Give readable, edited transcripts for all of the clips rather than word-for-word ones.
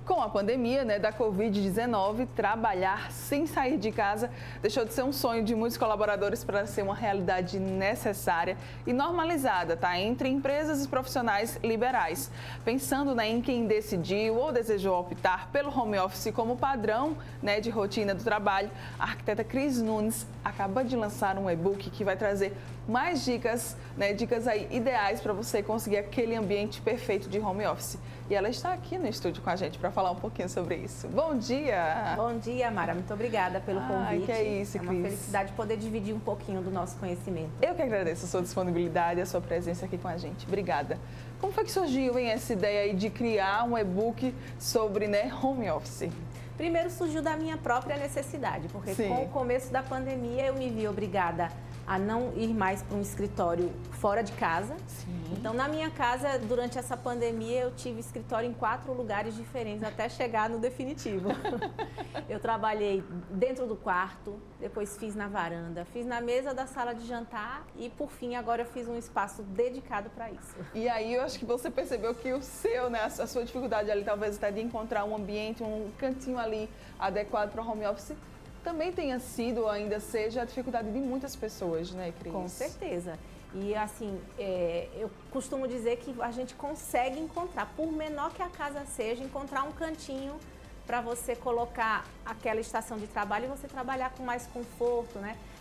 Com a pandemia, da Covid-19, trabalhar sem sair de casa deixou de ser um sonho de muitos colaboradores para ser uma realidade necessária e normalizada, entre empresas e profissionais liberais. Pensando, em quem decidiu ou desejou optar pelo home office como padrão, de rotina do trabalho, a arquiteta Cris Nunes acaba de lançar um e-book que vai trazer mais dicas, dicas aí ideais para você conseguir aquele ambiente perfeito de home office. E ela está aqui no estúdio com a gente para falar um pouquinho sobre isso. Bom dia! Bom dia, Mara. Muito obrigada pelo convite. Que é isso, Cris. É uma felicidade poder dividir um pouquinho do nosso conhecimento. Eu que agradeço a sua disponibilidade e a sua presença aqui com a gente. Obrigada. Como foi que surgiu essa ideia aí de criar um e-book sobre home office? Primeiro surgiu da minha própria necessidade, porque com o começo da pandemia eu me vi obrigada a não ir mais para um escritório fora de casa. Então, na minha casa, durante essa pandemia, eu tive escritório em 4 lugares diferentes, até chegar no definitivo. Eu trabalhei dentro do quarto, depois fiz na varanda, fiz na mesa da sala de jantar e, por fim, agora eu fiz um espaço dedicado para isso. E aí, eu acho que você percebeu que o seu, a sua dificuldade ali, talvez até de encontrar um ambiente, um cantinho ali adequado para o home office, também tenha sido, ou ainda seja, a dificuldade de muitas pessoas, Cris? Com certeza. E assim, eu costumo dizer que a gente consegue encontrar, por menor que a casa seja, encontrar um cantinho para você colocar aquela estação de trabalho e você trabalhar com mais conforto,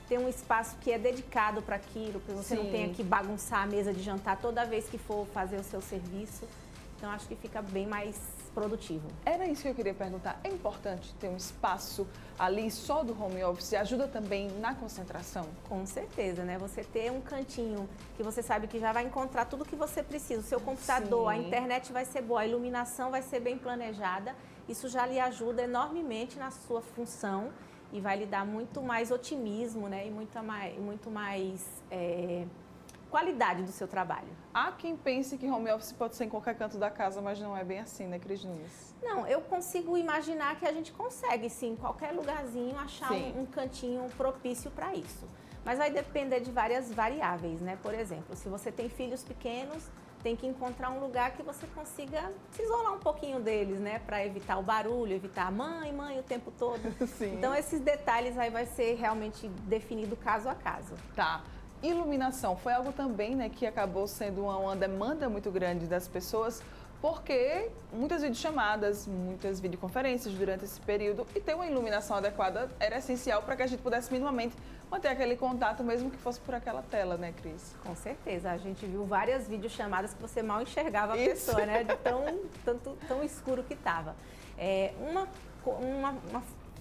Ter um espaço que é dedicado para aquilo, para você não tenha que bagunçar a mesa de jantar toda vez que for fazer o seu serviço. Então, acho que fica bem mais produtivo. Era isso que eu queria perguntar. É importante ter um espaço ali só do home office? Ajuda também na concentração? Com certeza, Você ter um cantinho que você sabe que já vai encontrar tudo que você precisa. O seu computador, a internet vai ser boa, a iluminação vai ser bem planejada. Isso já lhe ajuda enormemente na sua função e vai lhe dar muito mais otimismo, E muito mais qualidade do seu trabalho. Há quem pense que home office pode ser em qualquer canto da casa, mas não é bem assim, Cris Nunes? Não, eu consigo imaginar que a gente consegue, sim, em qualquer lugarzinho, achar um cantinho propício para isso. Mas vai depender de várias variáveis, Por exemplo, se você tem filhos pequenos, tem que encontrar um lugar que você consiga se isolar um pouquinho deles, Para evitar o barulho, evitar mãe o tempo todo. Então, esses detalhes aí vai ser realmente definido caso a caso. Tá. Iluminação foi algo também, que acabou sendo uma demanda muito grande das pessoas, porque muitas videochamadas, muitas videoconferências durante esse período e ter uma iluminação adequada era essencial para que a gente pudesse minimamente manter aquele contato, mesmo que fosse por aquela tela, Cris? Com certeza, a gente viu várias videochamadas que você mal enxergava a pessoa, de tão escuro que estava. Uma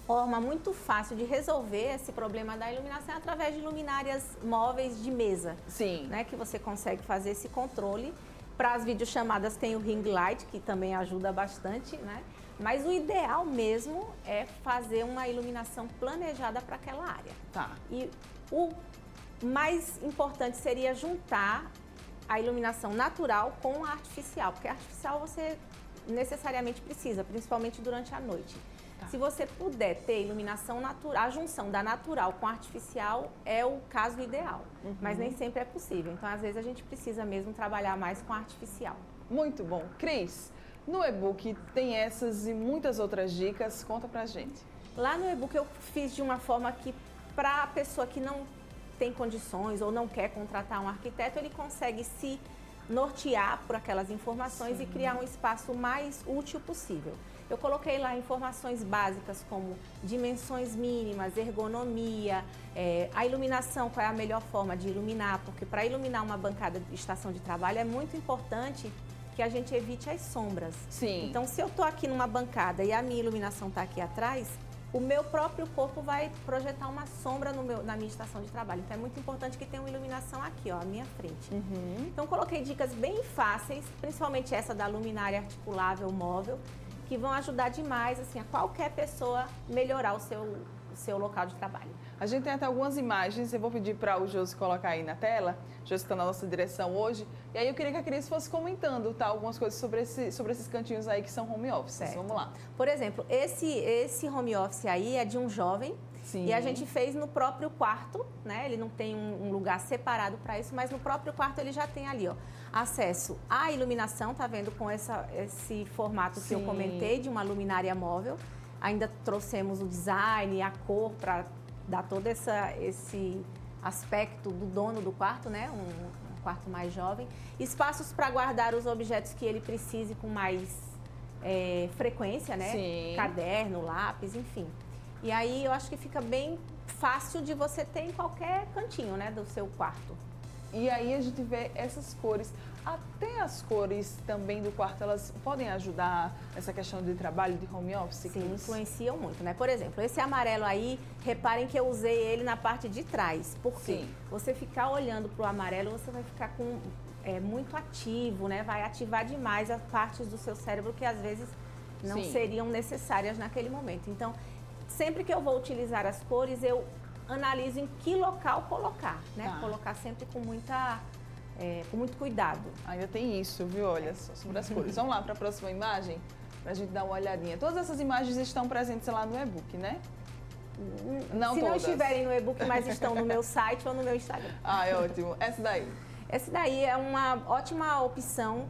forma muito fácil de resolver esse problema da iluminação é através de luminárias móveis de mesa. Que você consegue fazer esse controle. Para as videochamadas tem o ring light, que também ajuda bastante, Mas o ideal mesmo é fazer uma iluminação planejada para aquela área. E o mais importante seria juntar a iluminação natural com a artificial, porque a artificial você necessariamente precisa, principalmente durante a noite. Se você puder ter iluminação natural, a junção da natural com a artificial é o caso ideal, mas nem sempre é possível. Então, às vezes, a gente precisa mesmo trabalhar mais com a artificial. Muito bom. Cris, no e-book tem essas e muitas outras dicas. Conta pra gente. Lá no e-book eu fiz de uma forma que, para a pessoa que não tem condições ou não quer contratar um arquiteto, ele consegue se nortear por aquelas informações e criar um espaço mais útil possível. Eu coloquei lá informações básicas como dimensões mínimas, ergonomia, a iluminação, qual é a melhor forma de iluminar, porque para iluminar uma bancada de estação de trabalho é muito importante que a gente evite as sombras. Então, se eu estou aqui numa bancada e a minha iluminação está aqui atrás, o meu próprio corpo vai projetar uma sombra na minha estação de trabalho. Então, é muito importante que tenha uma iluminação aqui, à minha frente. Então, coloquei dicas bem fáceis, principalmente essa da luminária articulável móvel, que vão ajudar demais a qualquer pessoa melhorar o seu local de trabalho. A gente tem até algumas imagens, eu vou pedir para o Josi colocar aí na tela. O Josi está na nossa direção hoje. E aí eu queria que a Cris fosse comentando, algumas coisas sobre esses cantinhos aí que são home office. Vamos lá. Por exemplo, esse home office aí é de um jovem Sim. E a gente fez no próprio quarto, né? Ele não tem um lugar separado para isso, mas no próprio quarto ele já tem ali, ó, acesso à iluminação, tá vendo, com esse formato que eu comentei, de uma luminária móvel. Ainda trouxemos o design, a cor, para dar todo esse aspecto do dono do quarto, né? Um quarto mais jovem. Espaços para guardar os objetos que ele precise com mais frequência, né? Sim. Caderno, lápis, enfim. E aí eu acho que fica bem fácil de você ter em qualquer cantinho, né? Do seu quarto. E aí a gente vê essas cores. Até as cores também do quarto, elas podem ajudar nessa questão de trabalho, de home office? Sim, influenciam muito, né? Por exemplo, esse amarelo aí, reparem que eu usei ele na parte de trás. Por quê? Sim. Você ficar olhando para o amarelo, você vai ficar com muito ativo, né? Vai ativar demais as partes do seu cérebro que às vezes não seriam necessárias naquele momento. Então, sempre que eu vou utilizar as cores, eu analiso em que local colocar, né? Tá. Colocar sempre com muito cuidado. Ainda tem isso, viu? Olha só, sobre as cores. Vamos lá para a próxima imagem, para a gente dar uma olhadinha. Todas essas imagens estão presentes lá no e-book, né? Não Se todas. não estiverem no e-book, mas estão no meu site ou no meu Instagram. Ah, é ótimo. Essa daí? Esse daí é uma ótima opção,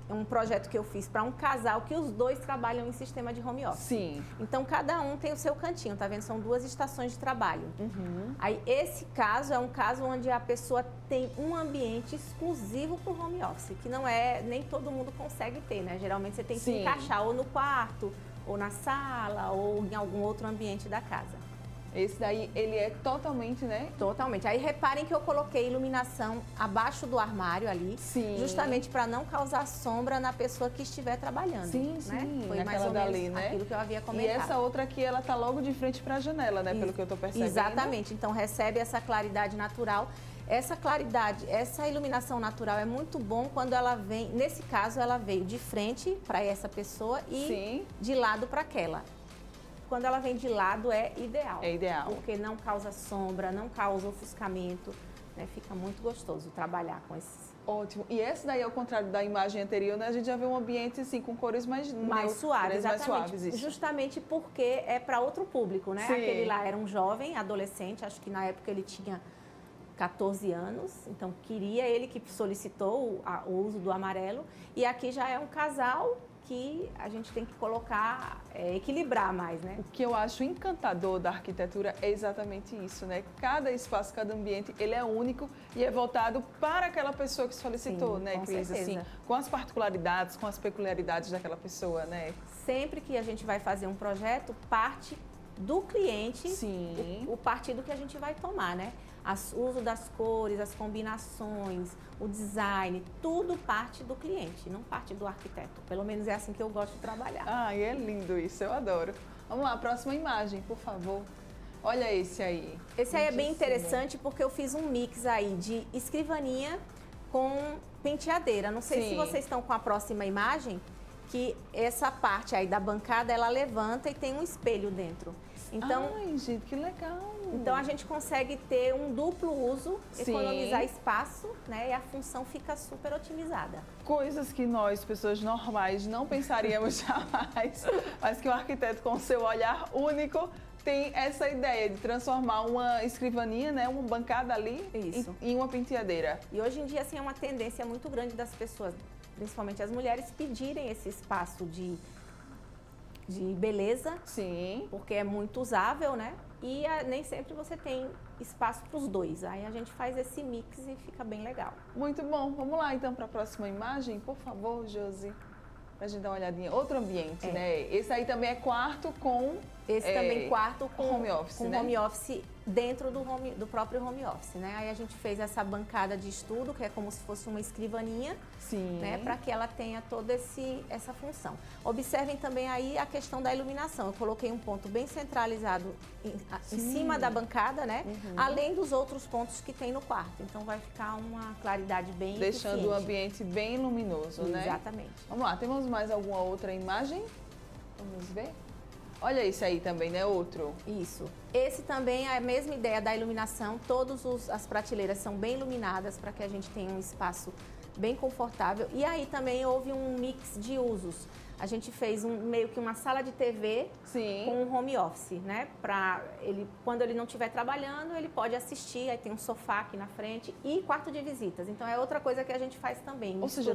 um projeto que eu fiz para um casal que os dois trabalham em sistema de home office. Sim. Então, cada um tem o seu cantinho, tá vendo? São 2 estações de trabalho. Uhum. Aí, esse caso é um caso onde a pessoa tem um ambiente exclusivo para o home office, que não é, nem todo mundo consegue ter, né? Geralmente, você tem que encaixar ou no quarto, ou na sala, ou em algum outro ambiente da casa. Esse daí, ele é totalmente, né? Totalmente. Aí reparem que eu coloquei iluminação abaixo do armário ali, justamente para não causar sombra na pessoa que estiver trabalhando. Sim, né? sim. Foi mais naquela ou dali, menos né? aquilo que eu havia comentado. E essa outra aqui, ela tá logo de frente para a janela, né? Pelo que eu tô percebendo. Exatamente. Então recebe essa claridade natural. Essa claridade, essa iluminação natural é muito bom quando ela vem, nesse caso ela veio de frente para essa pessoa e de lado para aquela. Quando ela vem de lado é ideal. É ideal. Porque não causa sombra, não causa ofuscamento, né? Fica muito gostoso trabalhar com esses. Ótimo. E essa daí, ao contrário da imagem anterior, né? A gente já vê um ambiente assim com cores mais suaves, mais suaves, isso. Justamente porque é para outro público, né? Sim. Aquele lá era um jovem, adolescente, acho que na época ele tinha 14 anos, então ele que solicitou o uso do amarelo. E aqui já é um casal que a gente tem que colocar, equilibrar mais, né? O que eu acho encantador da arquitetura é exatamente isso, né? Cada espaço, cada ambiente, ele é único e é voltado para aquela pessoa que solicitou, né, Cris? Assim, com as particularidades, com as peculiaridades daquela pessoa, né? Sempre que a gente vai fazer um projeto, parte do cliente, o partido que a gente vai tomar, né? O uso das cores, as combinações, o design, tudo parte do cliente, não parte do arquiteto. Pelo menos é assim que eu gosto de trabalhar. Ah, é lindo isso, eu adoro. Vamos lá, próxima imagem, por favor. Olha esse aí. Esse aí é bem interessante porque eu fiz um mix aí de escrivaninha com penteadeira. Não sei se vocês estão com a próxima imagem, que essa parte aí da bancada, ela levanta e tem um espelho dentro. Então, ai, gente, que legal! Então a gente consegue ter um duplo uso, economizar espaço, né? E a função fica super otimizada. Coisas que nós, pessoas normais, não pensaríamos jamais, mas que o arquiteto, com seu olhar único, tem essa ideia de transformar uma escrivaninha, né, uma bancada ali, em uma penteadeira. E hoje em dia, assim, é uma tendência muito grande das pessoas, principalmente as mulheres, pedirem esse espaço de beleza, porque é muito usável, né? E nem sempre você tem espaço para os dois. Aí a gente faz esse mix e fica bem legal. Muito bom. Vamos lá então para a próxima imagem, por favor, Josi. Para a gente dar uma olhadinha. Outro ambiente, né? Esse aí também é quarto com... Esse também quarto com home office, com né? Home office dentro do próprio home office, né? Aí a gente fez essa bancada de estudo, que é como se fosse uma escrivaninha, né? Para que ela tenha toda essa função. Observem também aí a questão da iluminação. Eu coloquei um ponto bem centralizado em cima da bancada, né? Além dos outros pontos que tem no quarto. Então vai ficar uma claridade bem deixando o ambiente bem luminoso, né? Exatamente. Vamos lá, temos mais alguma outra imagem? Vamos ver. Olha esse aí também, né? Outro. Isso. Esse também é a mesma ideia da iluminação. Todas as prateleiras são bem iluminadas para que a gente tenha um espaço bem confortável. E aí também houve um mix de usos. A gente fez meio que uma sala de TV com um home office, né? Para ele, quando ele não estiver trabalhando, ele pode assistir, aí tem um sofá aqui na frente e quarto de visitas. Então é outra coisa que a gente faz também, ou seja,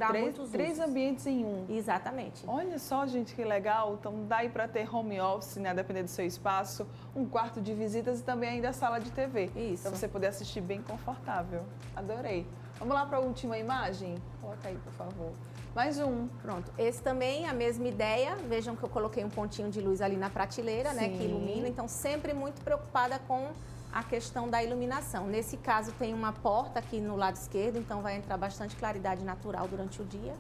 três ambientes em um. Exatamente. Olha só, gente, que legal. Então dá aí para ter home office, né? Dependendo do seu espaço, um quarto de visitas e também ainda a sala de TV. Isso. Para você poder assistir bem confortável. Adorei. Vamos lá para a última imagem? Coloca aí, por favor. Mais um. Pronto. Esse também, a mesma ideia. Vejam que eu coloquei um pontinho de luz ali na prateleira, né? Que ilumina. Então, sempre muito preocupada com a questão da iluminação. Nesse caso, tem uma porta aqui no lado esquerdo, então vai entrar bastante claridade natural durante o dia.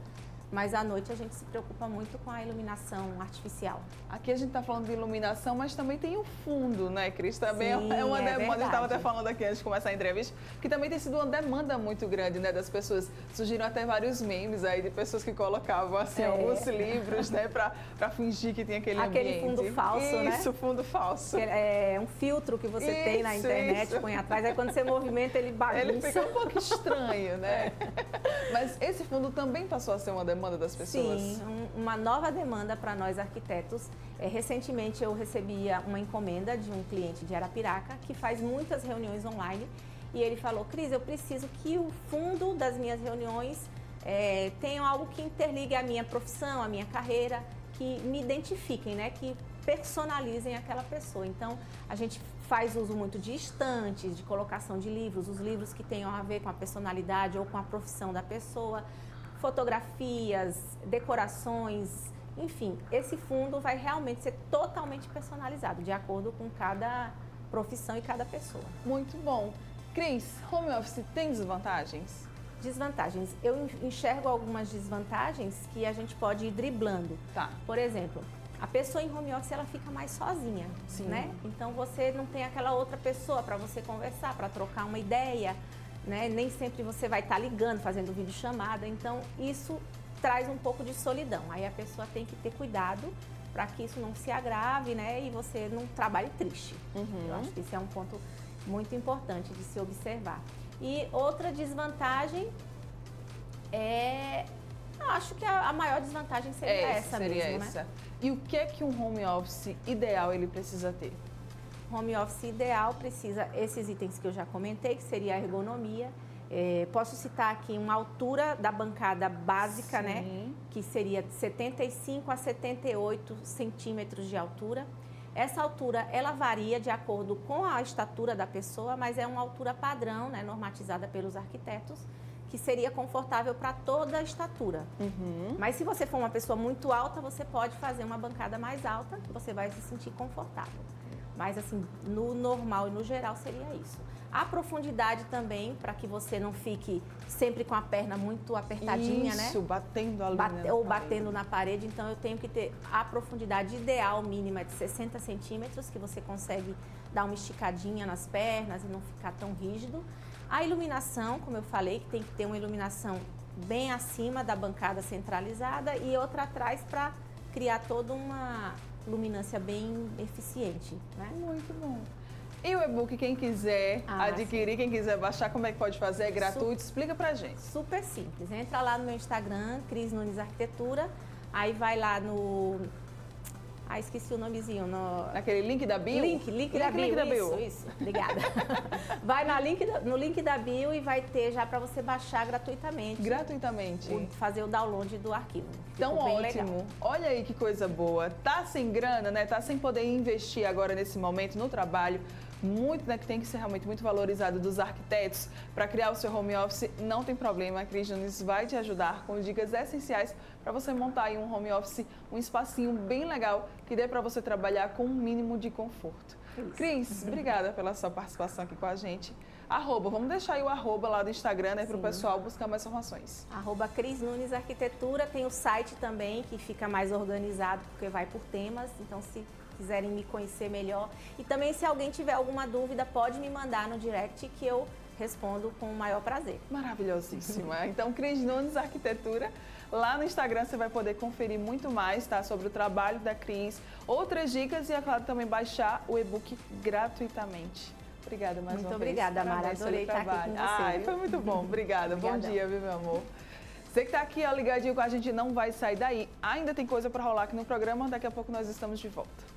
Mas à noite a gente se preocupa muito com a iluminação artificial. Aqui a gente está falando de iluminação, mas também tem o fundo, né, Cris? Também Sim, é uma demanda. verdade. Eu estava até falando aqui antes de começar a entrevista, que também tem sido uma demanda muito grande, né, das pessoas. Surgiram até vários memes aí de pessoas que colocavam assim alguns livros, né, para fingir que tinha aquele ambiente. Fundo falso, né? Isso, fundo falso. É um filtro que você tem na internet, põe atrás, aí quando você movimenta ele bagunça. Ele fica um pouco estranho, né? Mas esse fundo também passou a ser uma demanda das pessoas? Sim, uma nova demanda para nós arquitetos. Recentemente eu recebia uma encomenda de um cliente de Arapiraca que faz muitas reuniões online e ele falou: Cris, eu preciso que o fundo das minhas reuniões tenha algo que interligue a minha profissão, a minha carreira, que me identifiquem, né? Que personalizem aquela pessoa. Então, a gente faz uso muito de estantes, de colocação de livros, os livros que tenham a ver com a personalidade ou com a profissão da pessoa, fotografias, decorações, enfim, esse fundo vai realmente ser totalmente personalizado, de acordo com cada profissão e cada pessoa. Muito bom. Cris, home office tem desvantagens? Desvantagens. Eu enxergo algumas desvantagens que a gente pode ir driblando. Tá. Por exemplo, a pessoa em home office ela fica mais sozinha, né? Então você não tem aquela outra pessoa para você conversar, para trocar uma ideia, né? Nem sempre você vai estar ligando, fazendo videochamada, então isso traz um pouco de solidão. Aí a pessoa tem que ter cuidado para que isso não se agrave, né? E você não trabalhe triste. Eu acho que esse é um ponto muito importante de se observar. E outra desvantagem eu acho que a maior desvantagem seria essa mesmo, né? E o que é que um home office ideal ele precisa ter? Home office ideal precisa esses itens que eu já comentei, que seria a ergonomia. Posso citar aqui uma altura da bancada básica, né? Que seria de 75 a 78 centímetros de altura. Essa altura, ela varia de acordo com a estatura da pessoa, mas é uma altura padrão, né? Normatizada pelos arquitetos, que seria confortável para toda a estatura. Mas se você for uma pessoa muito alta, você pode fazer uma bancada mais alta, que você vai se sentir confortável. Mas assim, no normal e no geral seria isso. A profundidade também, para que você não fique sempre com a perna muito apertadinha, né? Isso, batendo ali ou batendo na parede. Então eu tenho que ter a profundidade ideal mínima de 60 centímetros, que você consegue dar uma esticadinha nas pernas e não ficar tão rígido. A iluminação, como eu falei, que tem que ter uma iluminação bem acima da bancada centralizada e outra atrás para criar toda uma luminância bem eficiente, né? Muito bom. E o e-book, quem quiser adquirir, quem quiser baixar, como é que pode fazer? É gratuito? Explica pra gente. Super simples. Entra lá no meu Instagram, Cris Nunes Arquitetura, aí vai lá no... esqueci o nomezinho. Naquele link da bio? Link da bio. Isso. Obrigada. Vai no link da bio e vai ter já para você baixar gratuitamente. Gratuitamente? Fazer o download do arquivo. Então, ótimo. Olha aí que coisa boa. Tá sem grana, né? Tá sem poder investir agora nesse momento no trabalho. Muito, né, que tem que ser realmente muito valorizado dos arquitetos para criar o seu home office, não tem problema, a Cris Nunes vai te ajudar com dicas essenciais para você montar aí um home office, um espacinho bem legal que dê para você trabalhar com um mínimo de conforto. Cris, obrigada pela sua participação aqui com a gente. Vamos deixar aí o arroba lá do Instagram, né, para o pessoal buscar mais informações. @Cris Nunes Arquitetura, tem o site também que fica mais organizado porque vai por temas, então se quiserem me conhecer melhor. E também se alguém tiver alguma dúvida, pode me mandar no direct que eu respondo com o maior prazer. Maravilhosíssima. Então, Cris Nunes Arquitetura, lá no Instagram você vai poder conferir muito mais, tá, sobre o trabalho da Cris, outras dicas e, é claro, também baixar o e-book gratuitamente. Obrigada mais uma vez. Muito obrigada, Mara. Adorei estar aqui com você. Foi muito bom. Obrigada. Bom dia, viu, meu amor? Você que está aqui, ó, ligadinho com a gente, não vai sair daí. Ainda tem coisa para rolar aqui no programa, daqui a pouco nós estamos de volta.